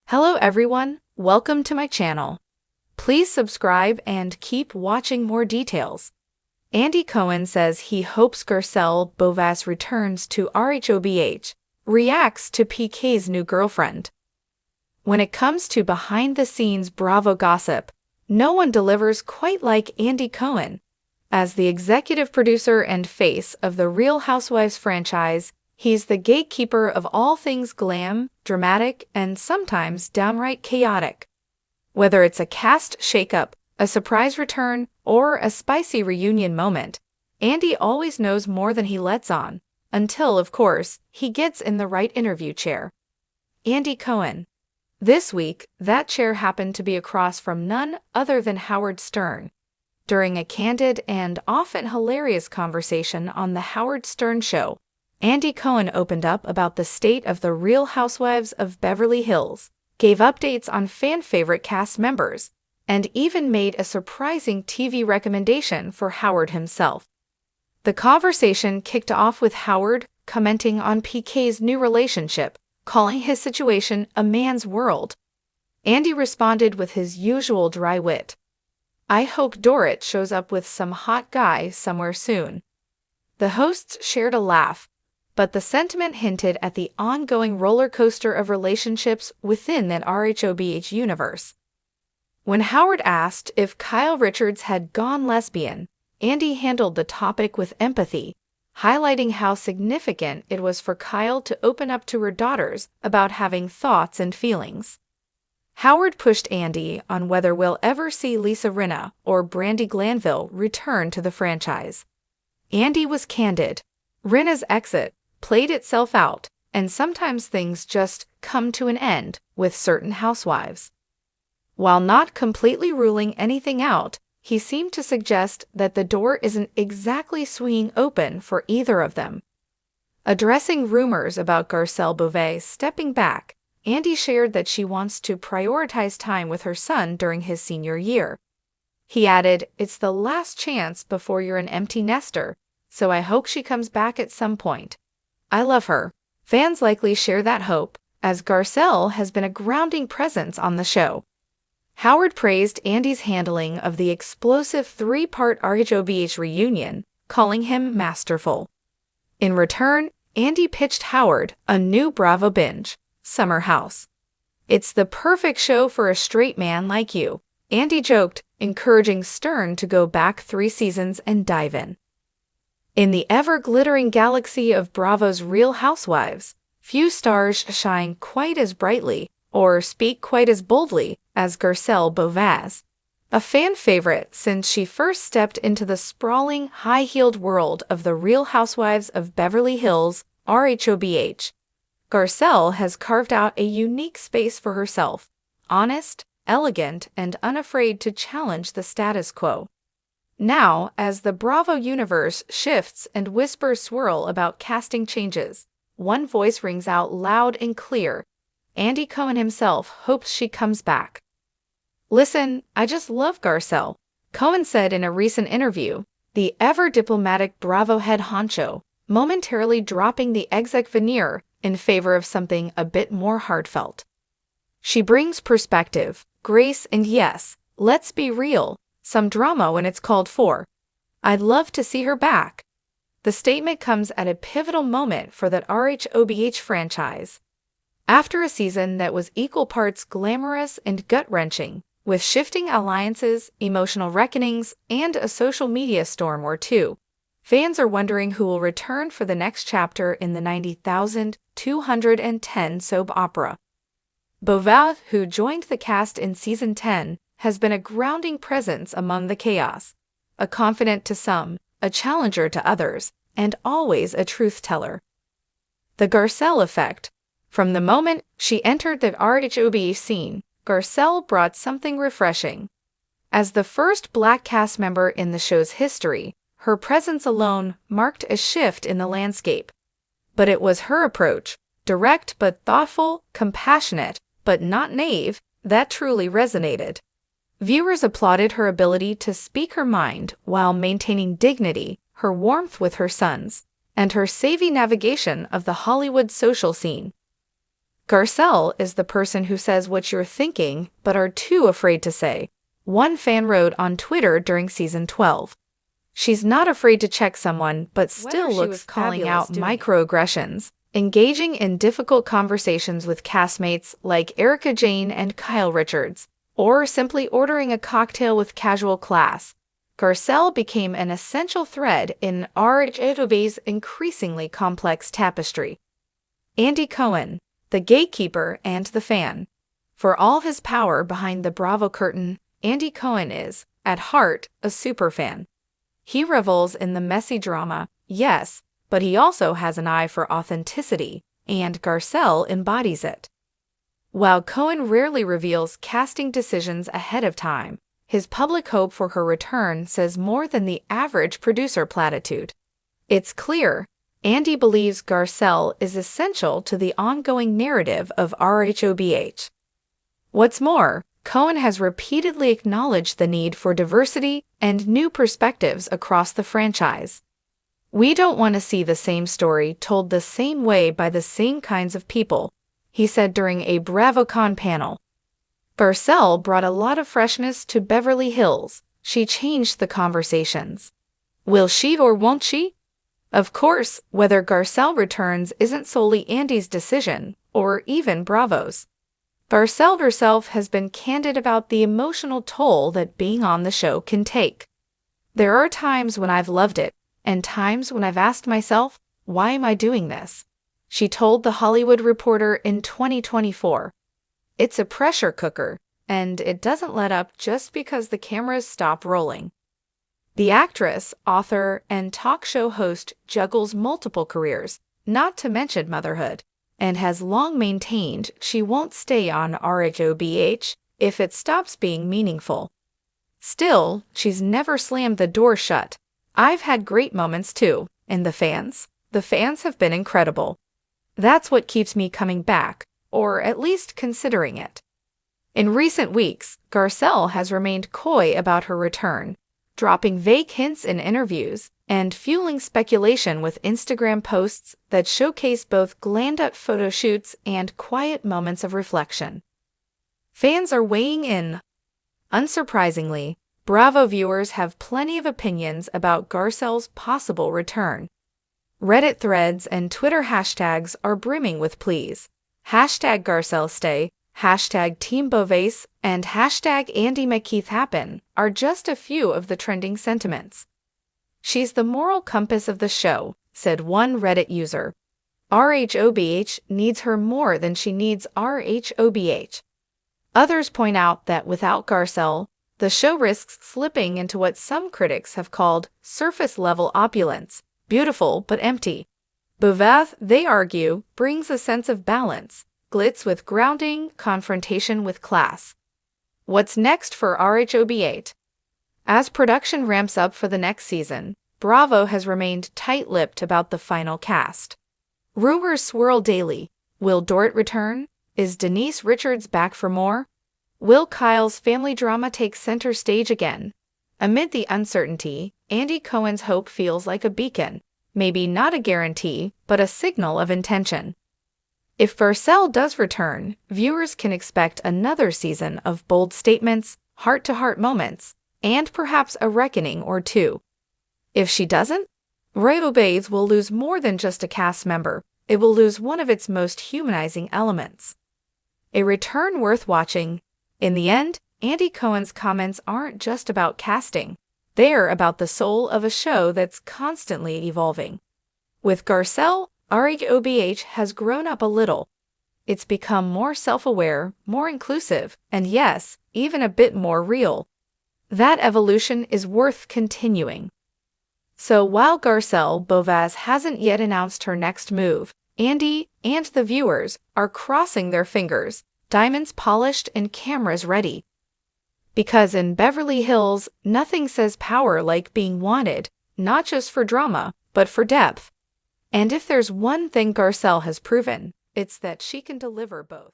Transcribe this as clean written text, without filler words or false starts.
Hello everyone, welcome to my channel. Please subscribe and keep watching more details. Andy Cohen says he hopes Garcelle Beauvais returns to RHOBH, reacts to PK's new girlfriend. When it comes to behind-the-scenes Bravo gossip, no one delivers quite like Andy Cohen. As the executive producer and face of the Real Housewives franchise, he's the gatekeeper of all things glam, dramatic, and sometimes downright chaotic. Whether it's a cast shakeup, a surprise return, or a spicy reunion moment, Andy always knows more than he lets on, until, of course, he gets in the right interview chair. Andy Cohen. This week, that chair happened to be across from none other than Howard Stern. During a candid and often hilarious conversation on The Howard Stern Show, Andy Cohen opened up about the state of the Real Housewives of Beverly Hills, gave updates on fan-favorite cast members, and even made a surprising TV recommendation for Howard himself. The conversation kicked off with Howard commenting on PK's new relationship, calling his situation a man's world. Andy responded with his usual dry wit. "I hope Dorit shows up with some hot guy somewhere soon." The hosts shared a laugh, but the sentiment hinted at the ongoing roller coaster of relationships within that RHOBH universe. When Howard asked if Kyle Richards had gone lesbian, Andy handled the topic with empathy, highlighting how significant it was for Kyle to open up to her daughters about having thoughts and feelings. Howard pushed Andy on whether we'll ever see Lisa Rinna or Brandi Glanville return to the franchise. Andy was candid. Rinna's exit played itself out, and sometimes things just come to an end with certain housewives. While not completely ruling anything out, he seemed to suggest that the door isn't exactly swinging open for either of them. Addressing rumors about Garcelle Beauvais stepping back, Andy shared that she wants to prioritize time with her son during his senior year. He added, "It's the last chance before you're an empty nester, so I hope she comes back at some point. I love her." Fans likely share that hope, as Garcelle has been a grounding presence on the show. Howard praised Andy's handling of the explosive three-part RHOBH reunion, calling him masterful. In return, Andy pitched Howard a new Bravo binge, Summer House. "It's the perfect show for a straight man like you," Andy joked, encouraging Stern to go back 3 seasons and dive in. In the ever-glittering galaxy of Bravo's Real Housewives, few stars shine quite as brightly or speak quite as boldly as Garcelle Beauvais, a fan favorite since she first stepped into the sprawling, high-heeled world of the Real Housewives of Beverly Hills, RHOBH. Garcelle has carved out a unique space for herself, honest, elegant, and unafraid to challenge the status quo. Now, as the Bravo universe shifts and whispers swirl about casting changes, one voice rings out loud and clear. Andy Cohen himself hopes she comes back. "Listen, I just love Garcelle," Cohen said in a recent interview, the ever-diplomatic Bravo head honcho, momentarily dropping the exec veneer in favor of something a bit more heartfelt. "She brings perspective, grace, and yes, let's be real, some drama when it's called for. I'd love to see her back." The statement comes at a pivotal moment for that RHOBH franchise. After a season that was equal parts glamorous and gut-wrenching, with shifting alliances, emotional reckonings, and a social media storm or two, fans are wondering who will return for the next chapter in the 90,210 soap opera. Beauvais, who joined the cast in Season 10, has been a grounding presence among the chaos, a confidant to some, a challenger to others, and always a truth-teller. The Garcelle effect. From the moment she entered the RHOBH scene, Garcelle brought something refreshing. As the first Black cast member in the show's history, her presence alone marked a shift in the landscape. But it was her approach, direct but thoughtful, compassionate but not naive, that truly resonated. Viewers applauded her ability to speak her mind while maintaining dignity, her warmth with her sons, and her savvy navigation of the Hollywood social scene. Garcelle is the person who says what you're thinking but are too afraid to say, one fan wrote on Twitter during season 12. She's not afraid to check someone but still looks calling out microaggressions, engaging in difficult conversations with castmates like Erica Jane and Kyle Richards, or simply ordering a cocktail with casual class. Garcelle became an essential thread in RHOBH's increasingly complex tapestry. Andy Cohen, the gatekeeper and the fan. For all his power behind the Bravo curtain, Andy Cohen is, at heart, a superfan. He revels in the messy drama, yes, but he also has an eye for authenticity, and Garcelle embodies it. While Cohen rarely reveals casting decisions ahead of time, his public hope for her return says more than the average producer platitude. It's clear, Andy believes Garcelle is essential to the ongoing narrative of RHOBH. What's more, Cohen has repeatedly acknowledged the need for diversity and new perspectives across the franchise. "We don't want to see the same story told the same way by the same kinds of people," he said during a BravoCon panel. Garcelle brought a lot of freshness to Beverly Hills. She changed the conversations. Will she or won't she? Of course, whether Garcelle returns isn't solely Andy's decision, or even Bravo's. Garcelle herself has been candid about the emotional toll that being on the show can take. "There are times when I've loved it, and times when I've asked myself, why am I doing this?" she told The Hollywood Reporter in 2024. "It's a pressure cooker, and it doesn't let up just because the cameras stop rolling." The actress, author, and talk show host juggles multiple careers, not to mention motherhood, and has long maintained she won't stay on RHOBH if it stops being meaningful. Still, she's never slammed the door shut. "I've had great moments too, and the fans have been incredible. That's what keeps me coming back, or at least considering it." In recent weeks, Garcelle has remained coy about her return, dropping vague hints in interviews and fueling speculation with Instagram posts that showcase both glammed-up photo shoots and quiet moments of reflection. Fans are weighing in. Unsurprisingly, Bravo viewers have plenty of opinions about Garcelle's possible return. Reddit threads and Twitter hashtags are brimming with pleas. #Garcelle stay, #Team Beauvais, and #Andy McKeith happen are just a few of the trending sentiments. "She's the moral compass of the show," said one Reddit user. "RHOBH needs her more than she needs RHOBH." Others point out that without Garcelle, the show risks slipping into what some critics have called surface-level opulence, beautiful but empty. Beauvais, they argue, brings a sense of balance, glitz with grounding, confrontation with class. What's next for RHOBH? As production ramps up for the next season, Bravo has remained tight-lipped about the final cast. Rumors swirl daily. Will Dorrit return? Is Denise Richards back for more? Will Kyle's family drama take center stage again? Amid the uncertainty, Andy Cohen's hope feels like a beacon, maybe not a guarantee, but a signal of intention. If Garcelle does return, viewers can expect another season of bold statements, heart-to-heart moments, and perhaps a reckoning or two. If she doesn't, RHOBH will lose more than just a cast member. It will lose one of its most humanizing elements. A return worth watching. In the end, Andy Cohen's comments aren't just about casting. They're about the soul of a show that's constantly evolving. With Garcelle, RHOBH has grown up a little. It's become more self-aware, more inclusive, and yes, even a bit more real. That evolution is worth continuing. So while Garcelle Beauvais hasn't yet announced her next move, Andy and the viewers are crossing their fingers, diamonds polished and cameras ready. Because in Beverly Hills, nothing says power like being wanted, not just for drama, but for depth. And if there's one thing Garcelle has proven, it's that she can deliver both.